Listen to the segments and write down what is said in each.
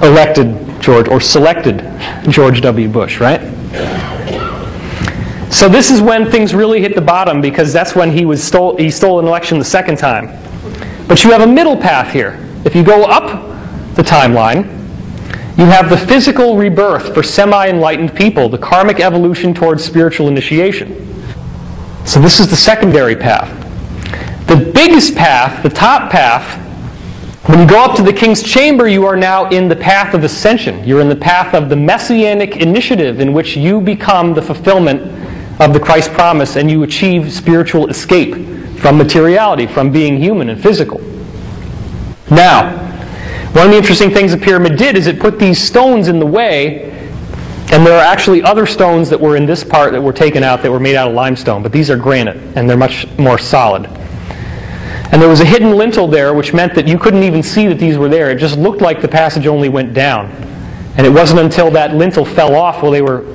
elected George, or selected George W. Bush, right? So this is when things really hit the bottom, because that's when he stole an election the second time. But you have a middle path here. If you go up the timeline, you have the physical rebirth for semi-enlightened people, the karmic evolution towards spiritual initiation. So this is the secondary path. The biggest path, the top path, when you go up to the King's Chamber, you are now in the path of ascension. You're in the path of the Messianic initiative, in which you become the fulfillment of the Christ promise and you achieve spiritual escape from materiality, from being human and physical. Now, one of the interesting things the pyramid did is it put these stones in the way, and there are actually other stones that were in this part that were taken out that were made out of limestone, but these are granite, and they're much more solid. And there was a hidden lintel there, which meant that you couldn't even see that these were there. It just looked like the passage only went down. And it wasn't until that lintel fell off while they were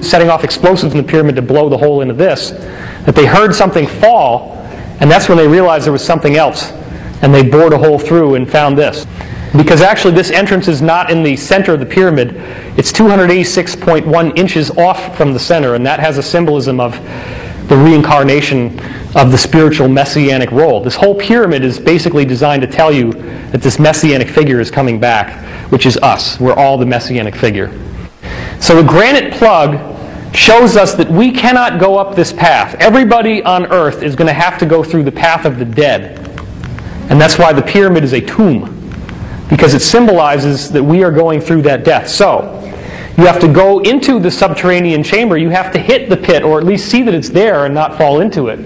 setting off explosives in the pyramid to blow the hole into this, that they heard something fall, and that's when they realized there was something else. And they bored a hole through and found this. Because actually this entrance is not in the center of the pyramid. It's 286.1 inches off from the center, and that has a symbolism of the reincarnation of the spiritual messianic role. This whole pyramid is basically designed to tell you that this messianic figure is coming back, which is us. We're all the messianic figure. So the granite plug shows us that we cannot go up this path. Everybody on earth is going to have to go through the path of the dead. And that's why the pyramid is a tomb, because it symbolizes that we are going through that death. So you have to go into the subterranean chamber. You have to hit the pit, or at least see that it's there and not fall into it,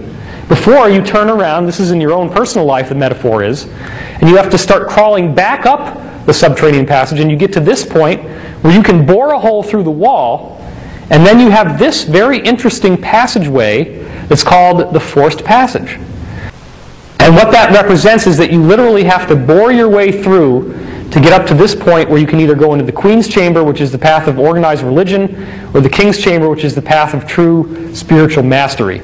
before you turn around. This is in your own personal life, the metaphor is. And you have to start crawling back up the subterranean passage, and you get to this point where you can bore a hole through the wall, and then you have this very interesting passageway that's called the forced passage. And what that represents is that you literally have to bore your way through to get up to this point where you can either go into the Queen's Chamber, which is the path of organized religion, or the King's Chamber, which is the path of true spiritual mastery.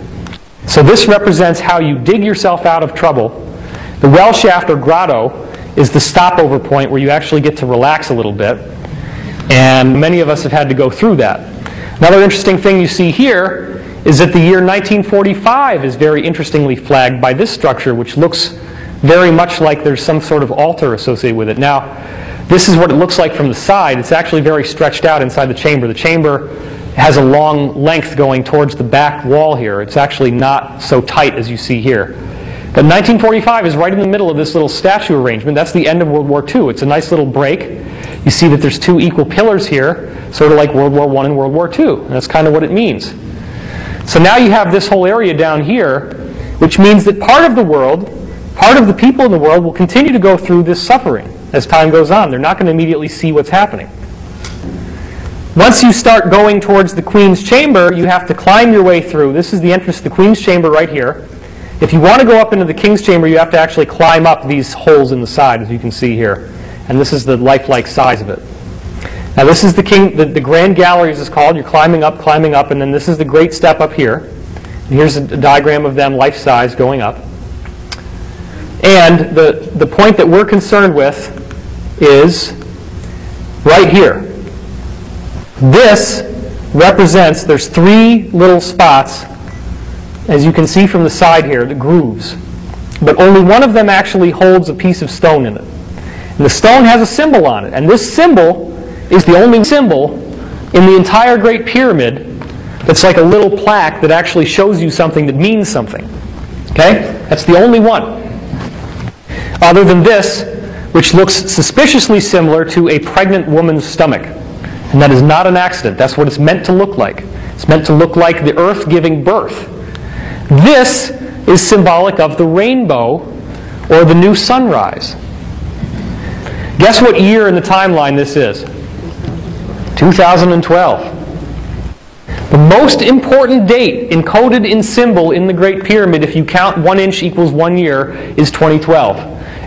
So this represents how you dig yourself out of trouble. The well shaft or grotto is the stopover point where you actually get to relax a little bit. And many of us have had to go through that. Another interesting thing you see here is that the year 1945 is very interestingly flagged by this structure, which looks very much like there's some sort of altar associated with it. Now, this is what it looks like from the side. It's actually very stretched out inside the chamber. The chamber has a long length going towards the back wall here. It's actually not so tight as you see here. But 1945 is right in the middle of this little statue arrangement. That's the end of World War II. It's a nice little break. You see that there's two equal pillars here, sort of like World War I and World War II. And that's kind of what it means. So now you have this whole area down here, which means that part of the world, part of the people in the world will continue to go through this suffering as time goes on. They're not going to immediately see what's happening. Once you start going towards the Queen's Chamber, you have to climb your way through. This is the entrance to the Queen's Chamber right here. If you want to go up into the King's Chamber, you have to actually climb up these holes in the side, as you can see here. And this is the lifelike size of it. Now this is the Grand Gallery, as it's called. You're climbing up, and then this is the great step up here. And here's a diagram of them life-size going up. And the point that we're concerned with is right here. This represents, there's three little spots, as you can see from the side here, the grooves. But only one of them actually holds a piece of stone in it. And the stone has a symbol on it. And this symbol is the only symbol in the entire Great Pyramid that's like a little plaque that actually shows you something that means something. Okay? That's the only one. Other than this, which looks suspiciously similar to a pregnant woman's stomach. And that is not an accident. That's what it's meant to look like. It's meant to look like the earth giving birth. This is symbolic of the rainbow or the new sunrise. Guess what year in the timeline this is? 2012. The most important date encoded in symbol in the Great Pyramid, if you count 1 inch equals 1 year, is 2012.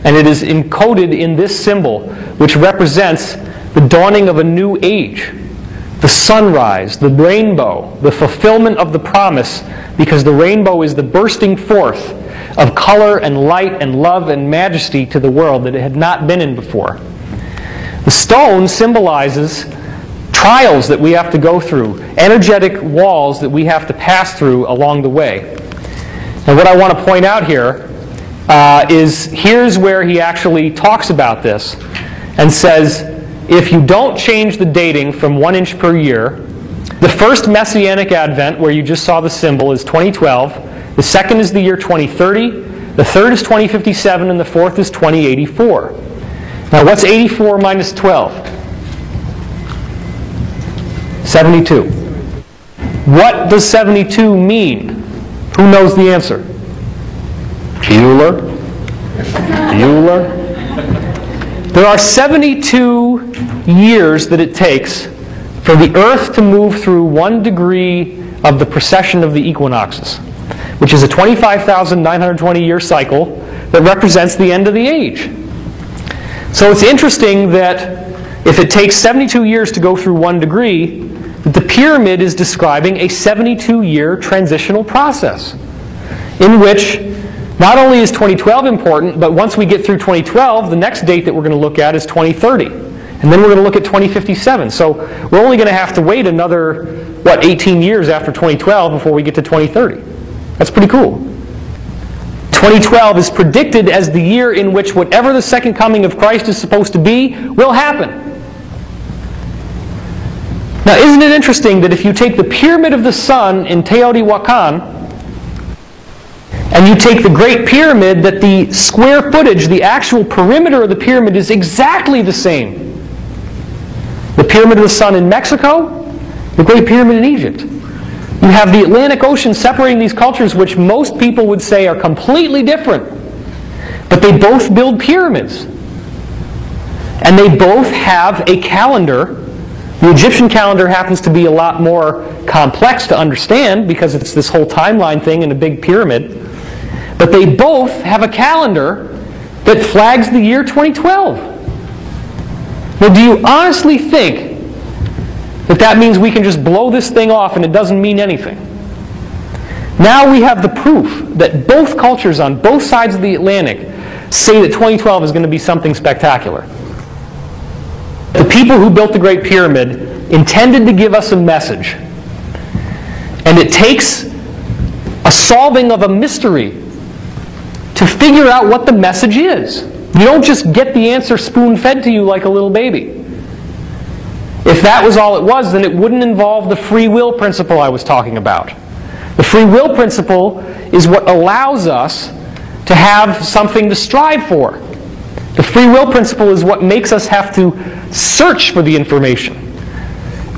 And it is encoded in this symbol, which represents the dawning of a new age, the sunrise, the rainbow, the fulfillment of the promise, because the rainbow is the bursting forth of color and light and love and majesty to the world that it had not been in before. The stone symbolizes trials that we have to go through, energetic walls that we have to pass through along the way. And what I want to point out here is here's where he actually talks about this and says, if you don't change the dating from 1 inch per year, the first Messianic Advent, where you just saw the symbol, is 2012. The second is the year 2030. The third is 2057, and the fourth is 2084. Now, what's 84 minus 12? 72. What does 72 mean? Who knows the answer? Bueller? Bueller? There are 72 years that it takes for the Earth to move through 1 degree of the precession of the equinoxes, which is a 25,920 year cycle that represents the end of the age. So it's interesting that if it takes 72 years to go through 1 degree, the pyramid is describing a 72-year transitional process in which not only is 2012 important, but once we get through 2012, the next date that we're going to look at is 2030. And then we're going to look at 2057. So we're only going to have to wait another, 18 years after 2012 before we get to 2030. That's pretty cool. 2012 is predicted as the year in which whatever the second coming of Christ is supposed to be will happen. Now, isn't it interesting that if you take the Pyramid of the Sun in Teotihuacan and you take the Great Pyramid, that the square footage, the actual perimeter of the pyramid is exactly the same. The Pyramid of the Sun in Mexico, the Great Pyramid in Egypt. You have the Atlantic Ocean separating these cultures, which most people would say are completely different. But they both build pyramids. And they both have a calendar. The Egyptian calendar happens to be a lot more complex to understand because it's this whole timeline thing in a big pyramid. But they both have a calendar that flags the year 2012. Now, do you honestly think that that means we can just blow this thing off and it doesn't mean anything? Now we have the proof that both cultures on both sides of the Atlantic say that 2012 is going to be something spectacular. The people who built the Great Pyramid intended to give us a message. And it takes a solving of a mystery to figure out what the message is. You don't just get the answer spoon-fed to you like a little baby. If that was all it was, then it wouldn't involve the free will principle I was talking about. The free will principle is what allows us to have something to strive for. The free will principle is what makes us have to search for the information.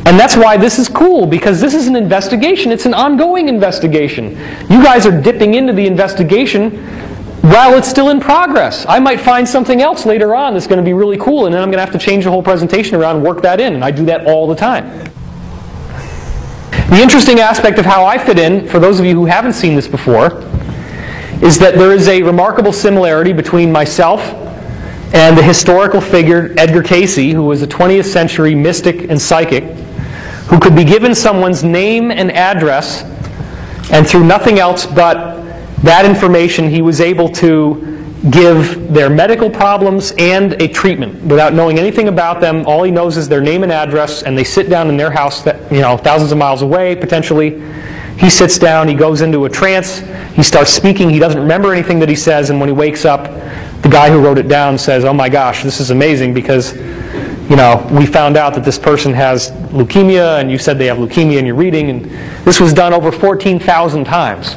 And that's why this is cool, because this is an investigation. It's an ongoing investigation. You guys are dipping into the investigation while it's still in progress. I might find something else later on that's going to be really cool, and then I'm going to have to change the whole presentation around and work that in, and I do that all the time. The interesting aspect of how I fit in, for those of you who haven't seen this before, is that there is a remarkable similarity between myself and the historical figure Edgar Cayce, who was a 20th century mystic and psychic, who could be given someone's name and address, and through nothing else but that information, he was able to give their medical problems and a treatment without knowing anything about them. All he knows is their name and address, and they sit down in their house, thousands of miles away, potentially. He sits down, he goes into a trance, he starts speaking, he doesn't remember anything that he says, and when he wakes up, the guy who wrote it down says, "Oh my gosh, this is amazing because, we found out that this person has leukemia, and you said they have leukemia in your reading," and this was done over 14,000 times.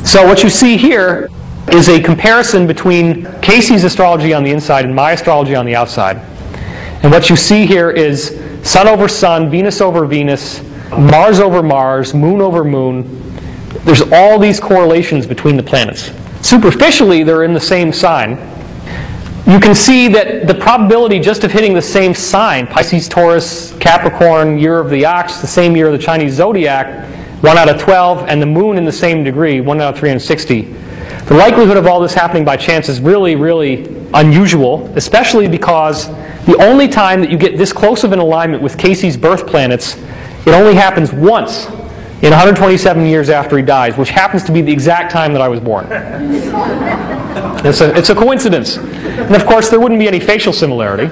So what you see here is a comparison between Cayce's astrology on the inside and my astrology on the outside. And what you see here is Sun over Sun, Venus over Venus, Mars over Mars, Moon over Moon. There's all these correlations between the planets. Superficially, they're in the same sign. You can see that the probability just of hitting the same sign, Pisces, Taurus, Capricorn, year of the ox, the same year of the Chinese zodiac, 1 out of 12, and the moon in the same degree, 1 out of 360. The likelihood of all this happening by chance is really, really unusual, especially because the only time that you get this close of an alignment with Cayce's birth planets, it only happens once in 127 years after he dies, which happens to be the exact time that I was born. It's a coincidence. And of course, there wouldn't be any facial similarity.